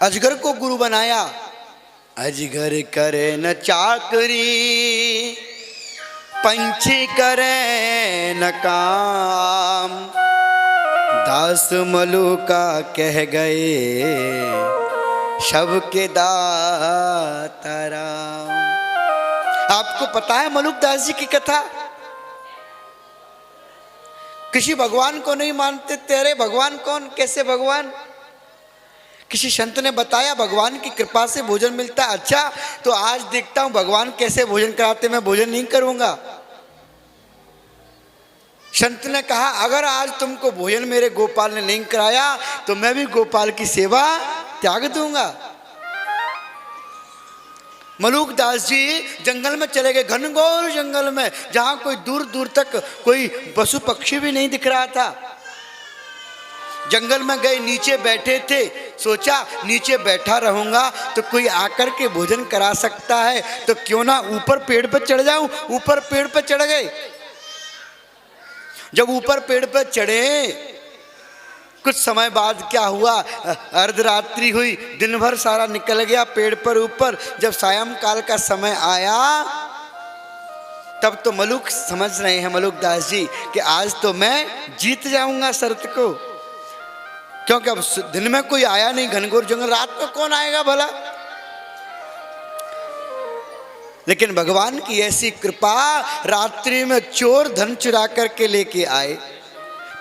अजगर को गुरु बनाया। अजगर करे न चाकरी, पंछी करे न काम, दास मलूका कह गए सबके दाता राम। आपको पता है मलुक दास जी की कथा? किसी भगवान को नहीं मानते, तेरे भगवान कौन, कैसे भगवान? किसी संत ने बताया भगवान की कृपा से भोजन मिलता। अच्छा, तो आज देखता हूं भगवान कैसे भोजन कराते, मैं भोजन नहीं करूंगा। संत ने कहा अगर आज तुमको भोजन मेरे गोपाल ने नहीं कराया तो मैं भी गोपाल की सेवा त्याग दूंगा। मलुक दास जी जंगल में चले गए, घनघोर जंगल में, जहां कोई दूर दूर तक कोई पशु पक्षी भी नहीं दिख रहा था। जंगल में गए, नीचे बैठे थे, सोचा नीचे बैठा रहूंगा तो कोई आकर के भोजन करा सकता है, तो क्यों ना ऊपर पेड़ पर चढ़ जाऊं। ऊपर पेड़ पर चढ़ गए। जब ऊपर पेड़ पर चढ़े, कुछ समय बाद क्या हुआ, अर्धरात्रि हुई, दिन भर सारा निकल गया पेड़ पर ऊपर। जब सायंकाल का समय आया तब तो मलुक समझ रहे हैं मलुक दास जी कि आज तो मैं जीत जाऊंगा शर्त को, क्योंकि अब दिन में कोई आया नहीं, घनघोर जंगल, रात को कौन आएगा भला। लेकिन भगवान की ऐसी कृपा, रात्रि में चोर धन चुरा करके लेके आए।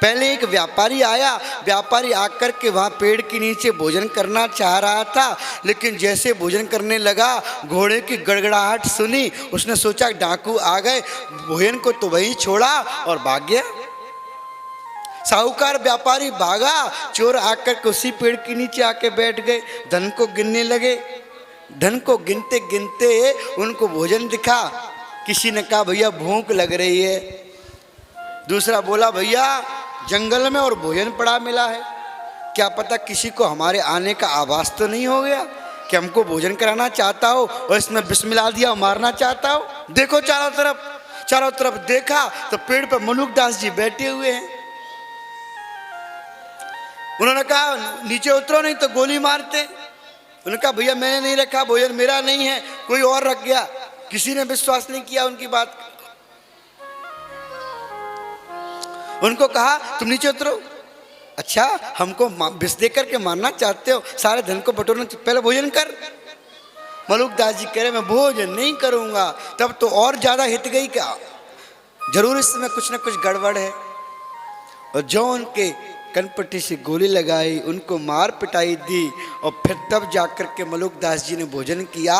पहले एक व्यापारी आया, व्यापारी आकर के वहाँ पेड़ के नीचे भोजन करना चाह रहा था, लेकिन जैसे भोजन करने लगा घोड़े की गड़गड़ाहट सुनी, उसने सोचा डाकू आ गए, भोजन को तो वहीं छोड़ा और भाग गया। साहूकार व्यापारी भागा, चोर आकर के उसी पेड़ के नीचे आके बैठ गए, धन को गिनने लगे। धन को गिनते गिनते उनको भोजन दिखा। किसी ने कहा भैया भूख लग रही है, दूसरा बोला भैया जंगल में और भोजन पड़ा मिला है, क्या पता किसी को हमारे आने का आभास तो नहीं हो गया कि हमको भोजन कराना चाहता हो और इसमें विष मिला दिया, मारना चाहता हो। देखो चारों तरफ देखा तो पेड़ पर मलुक दास जी बैठे हुए हैं। उन्होंने कहा नीचे उतरो नहीं तो गोली मारते। उन्होंने कहा भैया मैंने नहीं रखा, भोजन मेरा नहीं है, कोई और रख गया। किसी ने विश्वास नहीं किया उनकी बात। उनको कहा तुम नीचे उतरो। अच्छा, हमको विष दे करके मारना चाहते हो, सारे धन को बटोरना, पहले भोजन कर। मलुक दास जी कह रहे मैं भोजन नहीं करूंगा। तब तो और ज्यादा हित गई, क्या जरूर इसमें कुछ ना कुछ गड़बड़ है। और जो उनके कनपट्टी से गोली लगाई, उनको मार पिटाई दी, और फिर तब जाकर के मलुक दास जी ने भोजन किया।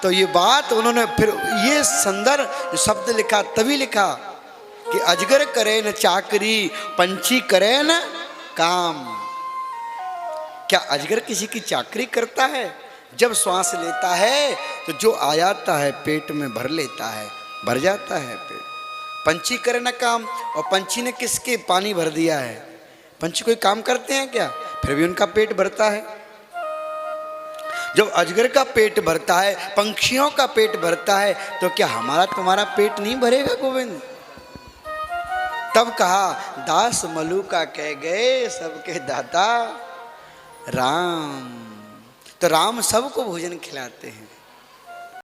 तो ये बात उन्होंने फिर ये सुंदर शब्द लिखा, तभी लिखा कि अजगर करे न चाकरी, पंछी करे न काम। क्या अजगर किसी की चाकरी करता है? जब श्वास लेता है तो जो आ जाता है पेट में भर लेता है, भर जाता है पेट। पंछी करे न काम, और पंछी ने किसके पानी भर दिया है? पंछी कोई काम करते हैं क्या? फिर भी उनका पेट भरता है। जब अजगर का पेट भरता है, पंछियों का पेट भरता है, तो क्या हमारा तुम्हारा पेट नहीं भरेगा गोविंद? तब कहा दास मलूका कह गए सबके दाता राम। तो राम सबको भोजन खिलाते हैं।